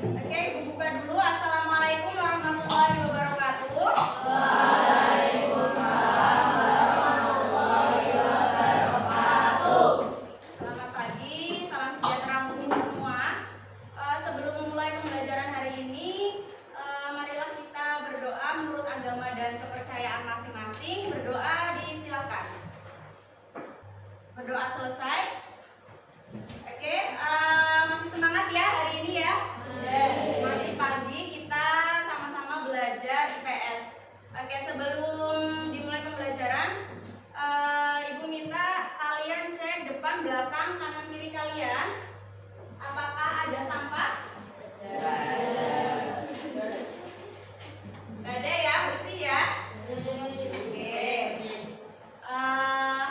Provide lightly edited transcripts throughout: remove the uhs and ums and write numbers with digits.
Oke, Ibu buka dulu. Assalamualaikum warahmatullahi wabarakatuh. Selamat pagi, salam sejahtera untuk kita semua. Sebelum memulai pembelajaran hari ini, marilah kita berdoa menurut agama dan kepercayaan masing-masing. Berdoa disilakan. Berdoa selesai. Oke, masih semangat ya hari ini ya? Masih pagi, kita sama-sama belajar IPS. Oke, sebelum dimulai pembelajaran, Ibu minta kalian cek depan, belakang, kanan, kiri kalian. Apakah ada sampah? Gak ada ya, bersih ya? Oke.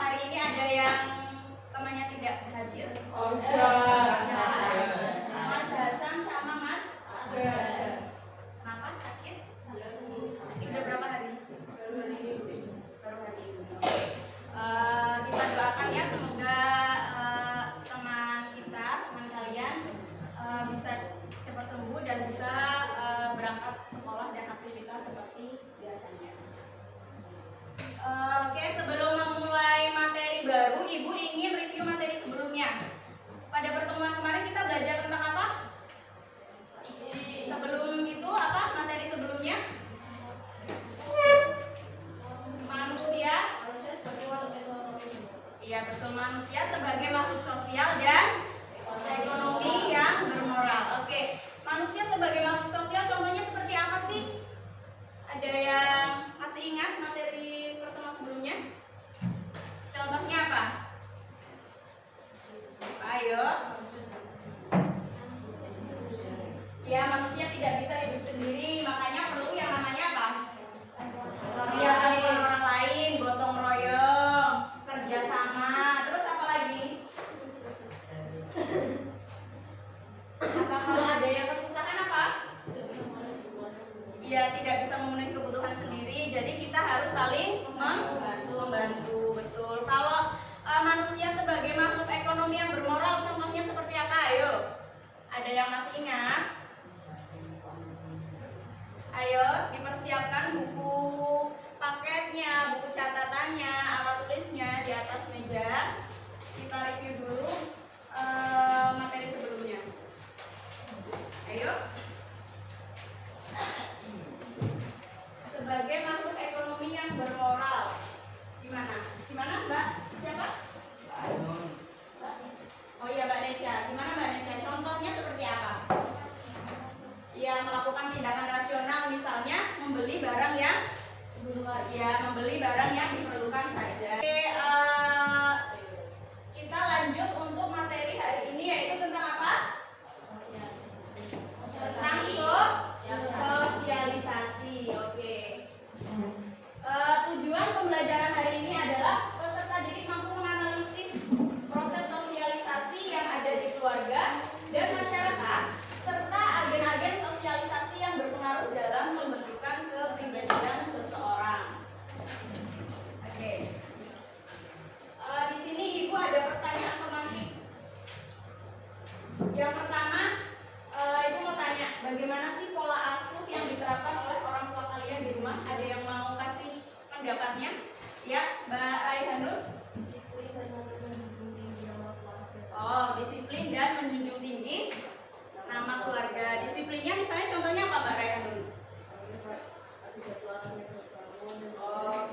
Hari ini ada yang temannya tidak hadir? Mas Hasan sama Mas Abra. Kenapa sakit? Sudah berapa hari? Baru hari ini. Kita doakan ya, semoga teman kalian bisa cepat sembuh dan bisa berangkat sekolah dan aktivitas seperti biasanya. Oke, sebelum memulai materi baru, Ibu ingin review materi sebelumnya. Pada pertemuan kemarin kita belajar tentang apa? Sebelum itu apa materi sebelumnya? Manusia. Iya betul, manusia sebagai makhluk sosial dan ekonomi yang bermoral. Oke, manusia sebagai makhluk sosial contohnya seperti apa sih? Ada yang masih ingat materi pertemuan sebelumnya? Contohnya apa? Ayo. Ya, manusia tidak bisa hidup sendiri, makanya perlu yang namanya apa? Ya, bantuan orang lain, gotong royong, kerjasama, terus apa lagi? Apa kalau ada yang kesusahan apa? Ya, tidak bisa memenuhi kebutuhan sendiri, jadi kita harus saling membantu, betul. Kalau manusia sebagai makhluk ekonomi yang bermoral, contohnya seperti apa? Ayo, ada yang masih ingat? Ayo, dipersiapkan buku paketnya, buku catatannya, alat tulisnya di atas meja. Kita review dulu materi sebelumnya. Ayo. Sebagai makhluk ekonomi yang bermoral, gimana? Gimana Mbak? Siapa? Oh iya Mbak Nesya. Gimana Mbak Nesya? Contohnya seperti apa? Ya, melakukan tindakan rasional, misalnya membeli barang yang diperlukan saja. Oke, kita lanjut untuk materi hari ini, yaitu tentang apa? Tentang sosialisasi. Oke. Tujuan pembelajaran hari ini adalah peserta didik mampu menganalisis proses sosialisasi yang ada di keluarga dan masyarakat, serta agen-agen sosialisasi yang berpengaruh dalam pembentukan kepribadian seseorang. Oke. Di sini Ibu ada pertanyaan pemantik. Yang pertama, Ibu mau tanya, bagaimana sih pola asuh yang diterapkan oleh orang tua kalian di rumah? Ada yang mau kasih pendapatnya? Ya, Mbak Raihanul? Oh, disiplin dan menjunjung tinggi nama keluarga. Disiplinnya misalnya contohnya apa Mbak Raihanul? Oh,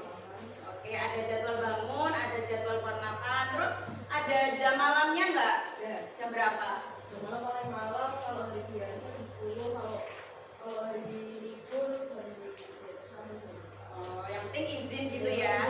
oke, ada jadwal bangun, ada jadwal buat makan, terus ada jam malamnya Mbak? Jam berapa? Jam malam paling malam, kalau hari biasa 10, kalau hari libur hari biasa. Oh, yang penting izin gitu ya.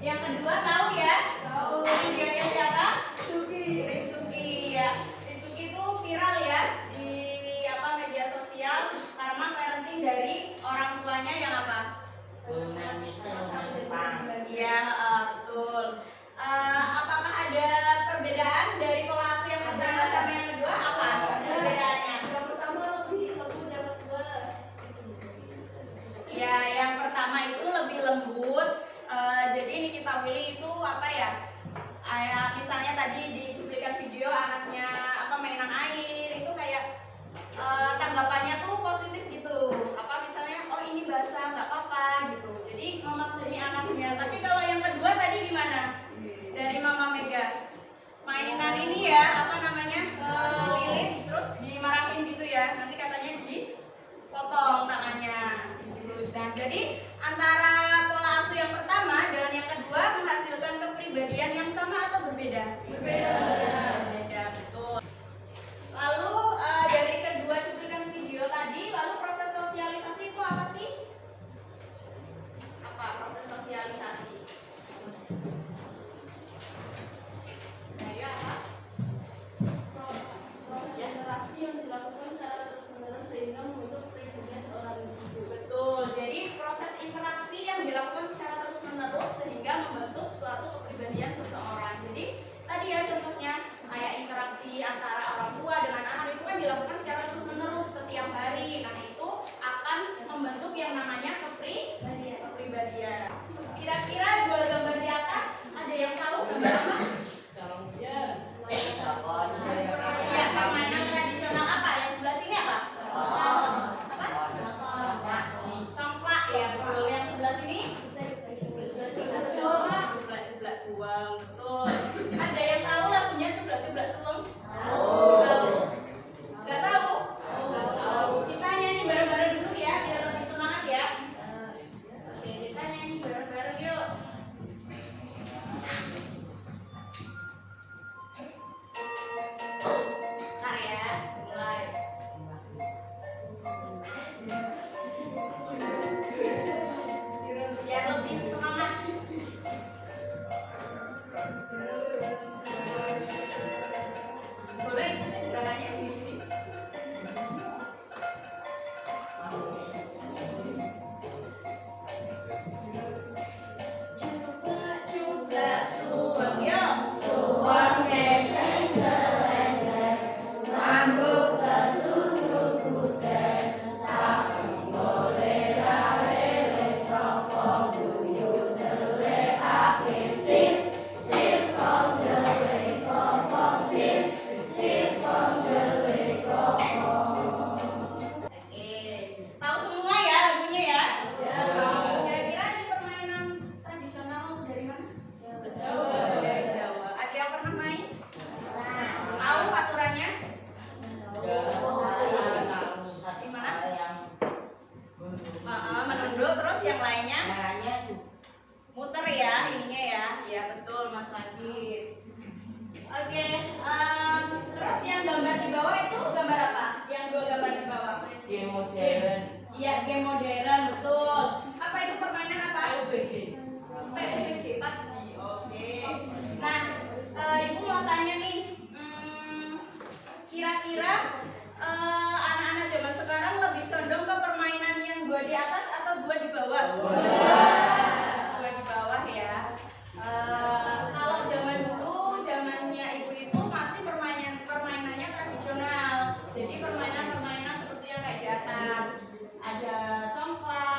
Yang kedua tahu ya? Tahu. Videonya siapa? Suki. Ritsuki ya. Ritsuki itu viral ya di media sosial karena parenting dari orang tuanya yang apa? Iya, betul. Apakah ada perbedaan dari pola asuh yang pertama sama yang kedua? Apa perbedaannya? Yang pertama lebih lembut, yang kedua Ya, yang pertama itu lebih lembut. Jadi Nikita Willy itu apa ya? Misalnya tadi di cuplikan video anaknya mainan air itu kayak tanggapannya tuh positif gitu. Misalnya oh ini basah nggak apa-apa gitu. Jadi memaklumi anaknya. Tapi kalau yang kedua tadi gimana? Dari Mama Mega. Mainan ini ya lilit terus dimarahin gitu ya. Nanti katanya dipotong tangannya gitu. Dan jadi antara pola asuh yang pertama dengan yang kedua menghasilkan kepribadian yang sama atau berbeda? Berbeda, betul. Lalu dari kedua cuplikan video tadi, lalu proses sosialisasi itu apa sih? Apa proses sosialisasi? interaksi yang dilakukan secara terus-menerus sehingga membentuk pribadi seorang individu. Betul. Jadi proses interaksi yang dilakukan secara terus-menerus sehingga membentuk suatu kepribadian seseorang. Jadi tadi ya contohnya kayak interaksi antara orang tua dengan anak itu kan dilakukan secara terus-menerus setiap hari. Nah itu akan membentuk yang namanya kepribadian. Kira-kira dua gambar di atas ada yang tahu gambar apa? Ya, permainan tradisional apa? Yang sebelah sini apa? Congklak ya, betul. Yang sebelah sini? Cublak suweng, betul. Ada yang tahu lagunya cublak suweng? Tahu. Gak tahu? Kita nyanyi bareng-bareng dulu ya, biar lebih semangat ya. Oke, kita nyanyi bareng-bareng yuk. Bentar ya, mulai. Biar lebih semangat. Boleh gerakannya begini. Cublak suweng yuk. Suweng kekeng kelengger, rambut ketutup putih, tak boleh lale sapa guyu delikake sir penggelik kopong sir penggelik kopong. Oke, tahu semua ya lagunya ya? Kira-kira ini permainan tradisional dari mana? Jawa. Dari Jawa. Ada yang pernah main? Tahu aturannya? Di mana? Menunduk terus yang lainnya muter ya ininya ya. Ya betul Mas Radit. Oke, terus yang gambar di bawah itu gambar apa? Yang dua gambar di bawah? Game modern. Iya, game modern, betul. Apa itu permainan apa? PUBG, PUBG. Oke. Nah, Ibu mau tanya nih, kira-kira anak-anak zaman sekarang lebih condong ke permainan yang dua di atas atau dua di bawah? Dua di bawah ya. Kalau zaman dulu, zamannya Ibu itu masih permainannya tradisional. Jadi permainan-permainan seperti yang kayak di atas, ada congklak.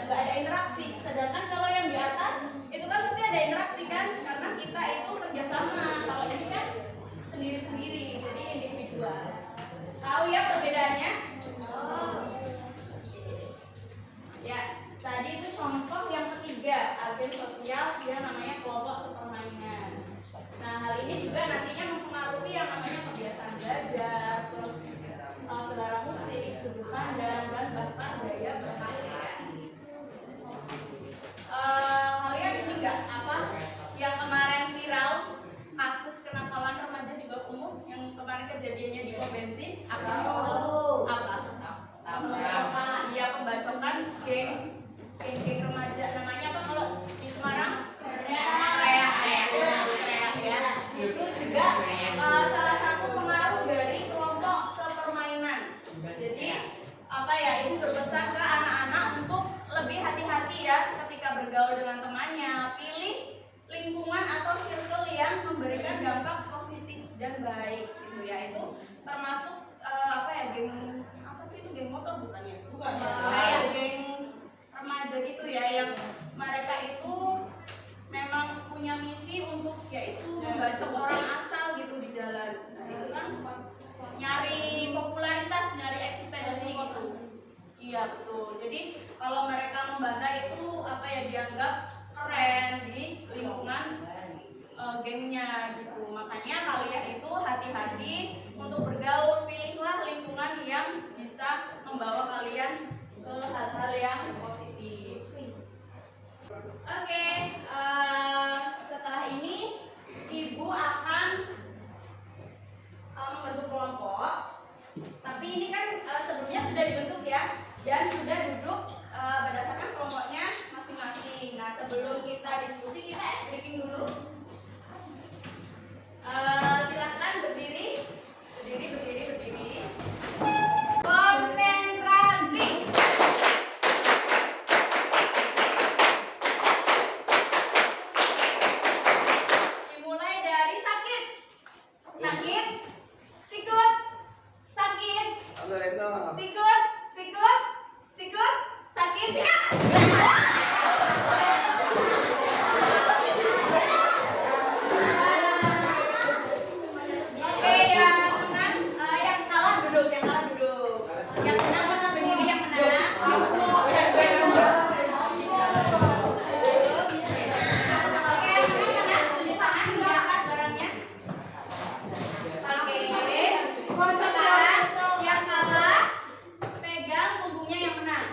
nggak ada interaksi. Sedangkan kalau yang di atas itu kan pasti ada interaksi kan, karena kita itu kerjasama. Kalau ini kan sendiri-sendiri, jadi individual. Tahu ya perbedaannya? Ya, tadi itu contoh yang ketiga, agen sosial yang namanya kelompok sepermainan. Nah, hal ini juga nantinya mempengaruhi yang namanya kebiasaan belajar, terus selera musik, sudut pandang, dan bahkan gaya berpakaian. Kalian ini enggak apa yang kemarin viral kasus kenakalan remaja di bawah umur yang kemarin kejadiannya di pom bensin? Apa? Iya, pembacokan geng remaja. Namanya apa kalau di Semarang? Reak ya. Itu juga salah satu pengaruh dari kelompok sepermainan. Jadi apa ya, ibu berpesan ke anak-anak untuk lebih hati-hati ya ketika bergaul dengan temannya. Pilih lingkungan atau circle yang memberikan dampak positif dan baik gitu ya. Itu termasuk apa ya, geng apa sih itu, geng motor bukan ya? Bukan ya. Kayak geng remaja gitu ya, yang mereka itu memang punya misi untuk yaitu membacok orang asal gitu di jalan. Nah, itu kan nyari popularitas, nyari eksistensi gitu. Iya betul. Jadi kalau mereka membantah itu apa ya, dianggap keren di lingkungan gengnya gitu. Makanya kalian itu hati-hati untuk bergaul, pilihlah lingkungan yang bisa membawa kalian ke hal-hal yang positif. Oke, setelah ini ibu akan membentuk kelompok. Tapi ini kan sebelumnya sudah dibentuk ya, dan sudah duduk berdasarkan kelompoknya masing-masing. Nah, sebelum kita diskusi, kita ice breaking dulu. Silahkan berdiri. Konsentrasi. Dimulai dari sakit, sikut, sakit, sikut, sakit, Oke, yang kalah duduk. Yang menang masa berdiri, yang menang. Oke, yang menang tunjuk tangan, diangkat barangnya. Oke, sekarang yang kalah pegang punggungnya yang menang.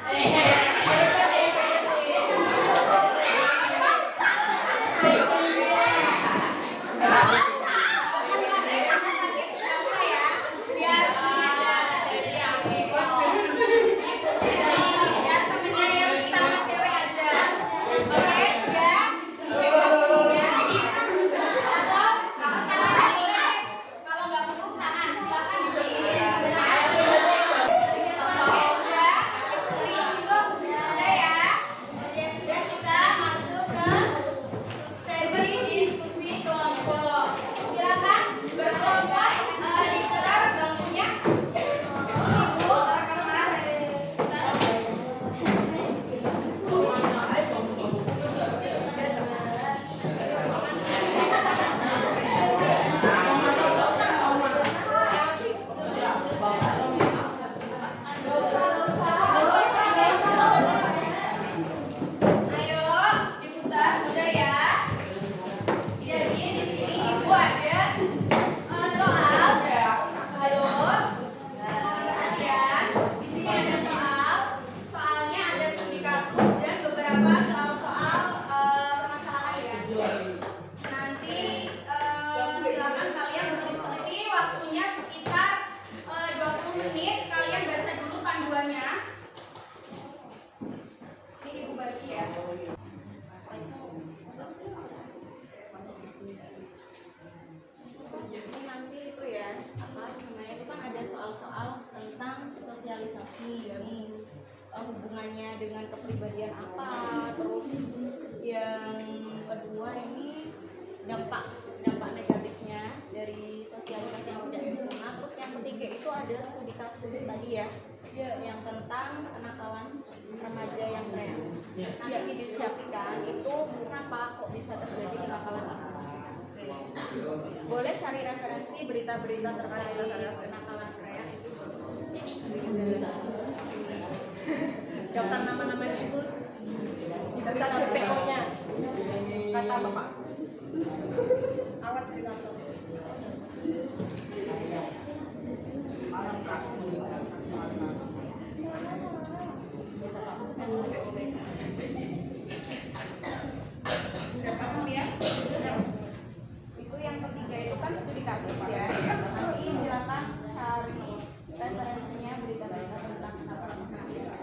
hubungannya dengan kepribadian apa, terus yang kedua ini dampak negatifnya dari sosialisasi yang tidak sempurna, terus yang ketiga itu ada studi kasus tadi ya yang tentang kenakalan remaja yang tren. kenakalan itu kenapa kok bisa terjadi kenakalan itu? Boleh cari referensi berita-berita terkait kenakalan Korea itu. Daftar nama-namanya itu daftar DPO-nya. Kata Bapak. Awat Primato. Udah paham ya? Itu yang ketiga itu kan studi kasus ya. Nanti silakan cari referensinya berita-berita tentang kenakalan Korea.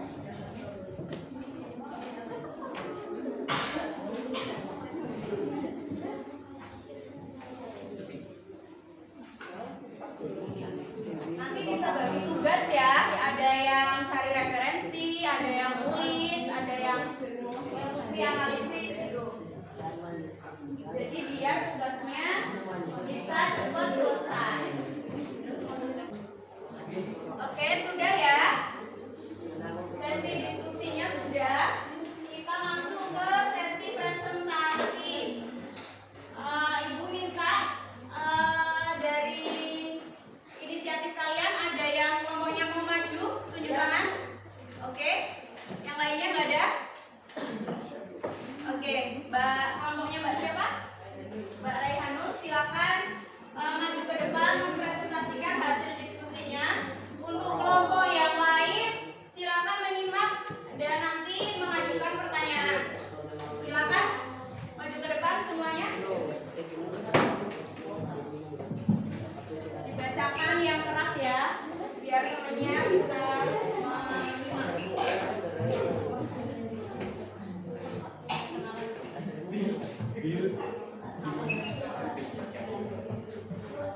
Nanti bisa bagi tugas ya, ada yang cari referensi, ada yang nulis, ada yang diskusi analisis gitu. Jadi biar tugasnya bisa cepat selesai. Oke, sudah ya. Sesi diskusinya sudah. Kita masuk ke sesi presentasi. Ibu minta dari inisiatif kalian ada yang kelompoknya mau maju, tunjuk tangan. Oke, yang lainnya nggak ada. Oke, kelompoknya Mbak siapa? Mbak Raihanul, silakan maju ke depan mempresentasikan hasil diskusinya. Untuk kelompok yang lain, silakan menyimak dan nanti mengajukan pertanyaan. Silakan maju ke depan semuanya. Dibacakan yang keras ya, biar temannya bisa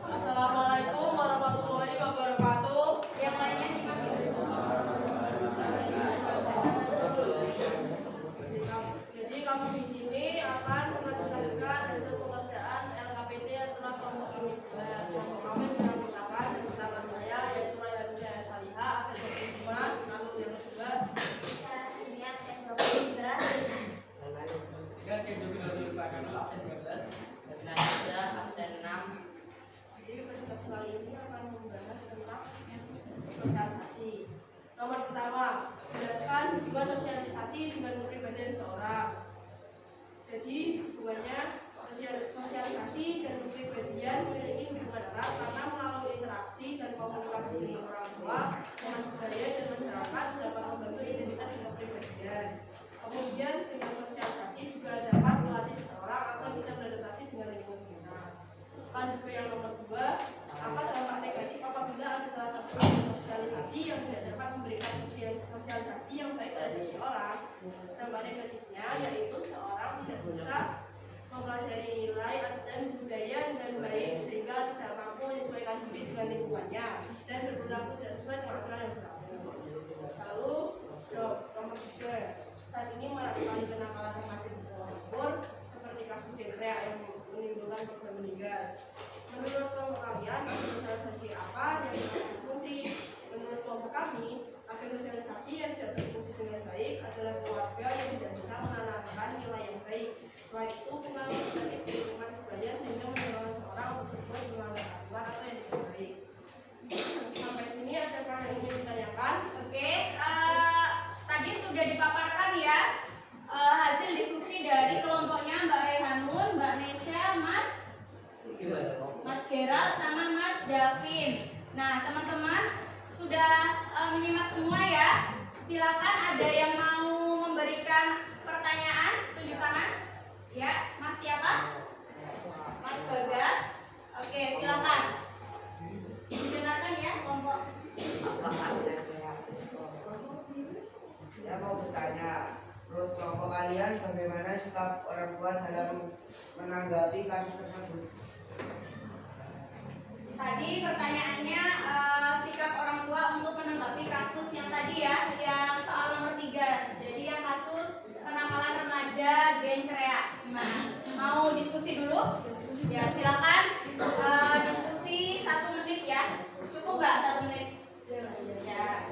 Assalamualaikum warahmatullahi wabarakatuh. Yang lainnya nyimak. Jadi kami di sini akan mempresentasikan hasil pekerjaan LKPD yang telah kami buat. Kelompok kami menyampaikan pertama saya yaitu Raihan Jaya Salihah, Akhir Terima, lalu yang kedua Jadi presentasi kali ini akan membahas tentang sosialisasi. Nomor pertama, jelaskan hubungan sosialisasi dengan kepribadian seseorang. Jadi hubungannya sosialisasi dan kepribadian memiliki hubungan erat karena melalui interaksi dan komunikasi dengan orang tua, teman sebaya dan masyarakat dapat membentuk identitas dan kepribadian. Kemudian dengan sosialisasi juga dapat melatih seseorang agar bisa beradaptasi dengan lingkungan sekitar. Lanjut ke yang nomor 2, apa dampak negatif apabila ada salah satu sosialisasi yang tidak dapat memberikan sosialisasi yang baik pada seseorang. Dampak negatifnya yaitu seseorang tidak bisa mempelajari nilai dan budaya dengan baik sehingga tidak mampu menyesuaikan diri dengan lingkungannya dan berperilaku tidak sesuai dengan aturan yang berlaku. Lalu nomor 3, saat ini marak sekali kenakalan remaja di bawah umur seperti kasus Jekrea yang menimbulkan korban meninggal. Menurut kelompok kalian, sosialisasi apa yang berfungsi? Menurut kelompok kami, agen sosialisasi yang tidak berfungsi dengan baik adalah keluarga yang tidak bisa menanamkan nilai yang baik. Selain itu, pengaruh negatif di lingkungan sebaya sehingga mendorong seorang untuk berbuat melanggar aturan atau yang tidak baik. Sampai sini adakah yang ingin ditanyakan? Oke, tadi sudah dipaparkan ya hasil diskusi dari kelompoknya Mbak Rehanun, Mbak Nesya, Mas Gerald sama Mas Davin. Nah, teman-teman sudah menyimak semua ya. Silakan ada yang mau memberikan pertanyaan, tunjuk tangan. Ya, Mas siapa? Mas Bagas. Oke, silakan. Didengarkan ya kelompok. Saya mau bertanya, menurut kelompok kalian bagaimana sikap orang tua dalam menanggapi kasus tersebut? Tadi pertanyaannya sikap orang tua untuk menanggapi kasus yang tadi ya, yang soal nomor 3. Jadi yang kasus kenakalan remaja geng Korea. Gimana? Mau diskusi dulu? Ya silakan diskusi 1 menit ya. Cukup nggak 1 menit? Ya.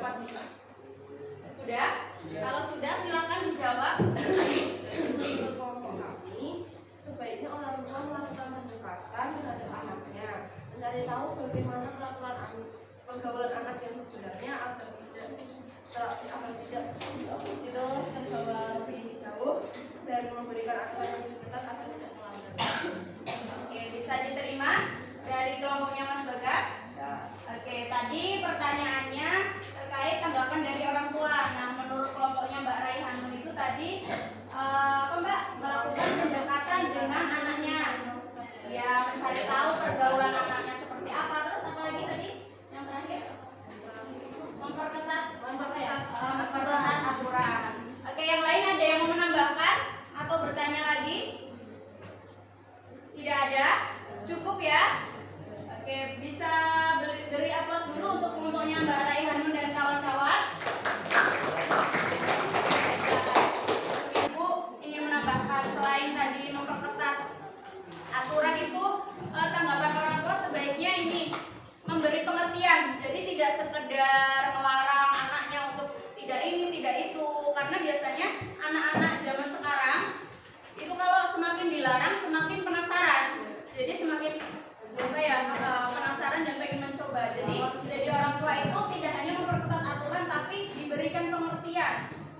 dapat bisa. Sudah? Kalau sudah silakan dijawab. Menurut kelompok kami, sebaiknya orang tua melakukan pendekatan terhadap anaknya, mencari tahu bagaimana pergaulan anak yang sebenarnya agar tidak terbawa lebih jauh dan memberikan aturan yang lebih ketat agar tidak melanggar. Oke, bisa diterima dari kelompoknya Mas Bagas? Oke, tadi pertanyaannya terkait tanggapan dari orang tua. Nah, menurut kelompoknya Mbak Raihanun itu tadi apa Mbak? Melakukan pendekatan dengan anaknya. Ya, mencari tahu pergaulan anaknya seperti apa. Terus apa lagi tadi? Yang terakhir? Memperketat aturan. Oke, yang lain ada yang mau menambahkan atau bertanya lagi? Tidak ada? Cukup ya? Oke, bisa beri aplaus dulu untuk kelompoknya Mbak Raihanun dan kawan-kawan. Ibu ingin menambahkan selain tadi memperketat aturan itu, tanggapan orang tua sebaiknya ini memberi pengertian. Jadi tidak sekedar melarang anaknya untuk tidak ini, tidak itu. Karena biasanya anak-anak zaman sekarang itu kalau semakin dilarang semakin penasaran. Jadi semakin penasaran dan pengen mencoba. Jadi orang tua itu tidak hanya memperketat aturan tapi diberikan pengertian.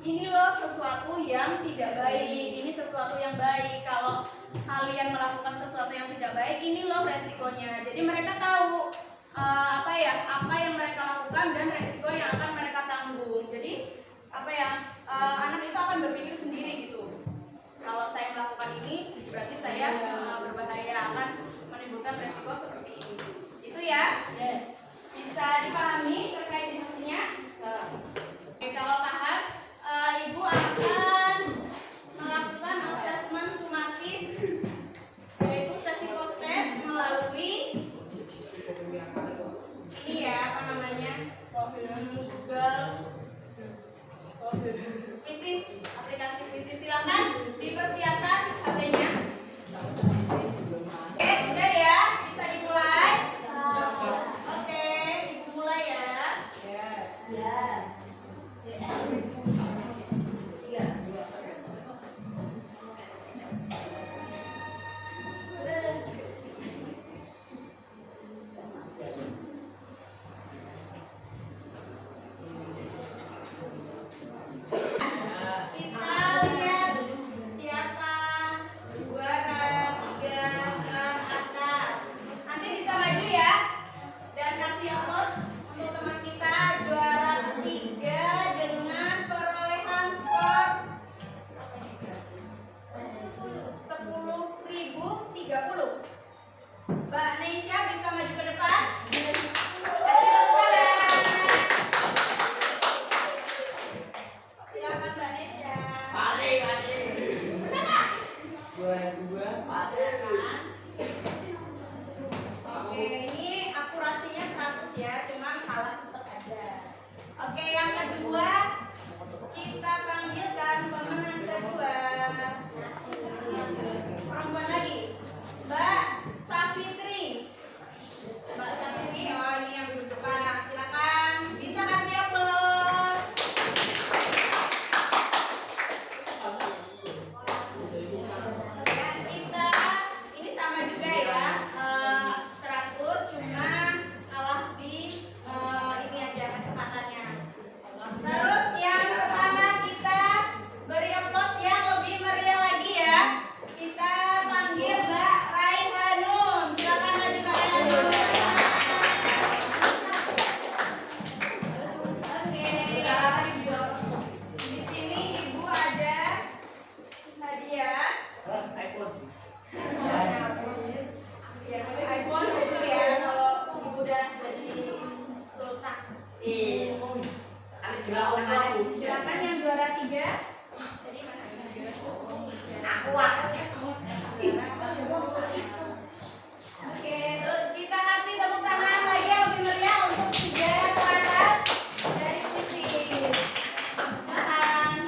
Ini loh sesuatu yang tidak baik, ini sesuatu yang baik. Kalau kalian melakukan sesuatu yang tidak baik, ini loh resikonya. Jadi mereka tahu apa yang mereka lakukan dan resiko yang akan mereka tanggung. Jadi anak itu akan berpikir sendiri gitu. Kalau saya melakukan ini berarti saya berbahaya, akan menimbulkan resiko seperti ini. Itu ya. Bisa dipahami terkait diskusinya? Oke, kalau paham, Ibu akan melakukan asesmen sumatif, yaitu sesi post test melalui ini ya, Google Quizzes, aplikasi Quizzes. Silakan dipersiapkan HP-nya. Oke, sudah ya, bisa dimulai. Oke, dimulai ya. Kita lihat siapa juara 3 ke atas. Nanti bisa maju ya. Dan kasih aplaus untuk teman kita juara ketiga dengan perolehan skor 10.030. Mbak Nesya bisa maju ke depan. Kasih tepuk tangan. Silakan Mbak Nesya. Oke, ini akurasinya 100 ya, cuman kalah cepet aja. Oke, yang kedua kita panggilkan pemenang kedua. Perempuan lagi, Mbak Safitri. Mbak Safitri, oh ini yang duduk depan. Silakan, bisa kasih aplaus. Dan kita ini sama juga ya, 100 cuma kalah di ini aja kecepatannya. Terus yang pertama kita beri aplaus yang lebih meriah lagi ya. Kita panggil Mbak Raihanun. Silakan maju Mbak Raihanun. Oke. Di sini Ibu ada hadiah. Ya, iPhone besok ya kalau Ibu udah jadi sultan. Silakan yang juara 3. Jadi mana? Oke, kita kasih tepuk tangan lagi yang lebih meriah untuk 3 ke atas dari sisi. Silakan.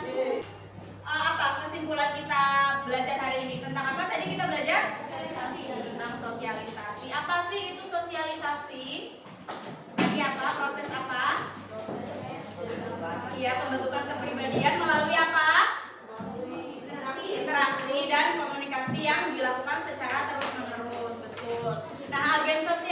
Apa kesimpulan kita belajar hari ini? Tentang apa tadi kita belajar? Sosialisasi. Tentang sosialisasi. Apa sih itu sosialisasi? Jadi apa? Proses apa? manusia, pembentukan kepribadian melalui apa? Interaksi dan komunikasi yang dilakukan secara terus-menerus. Betul. Nah, agen sosial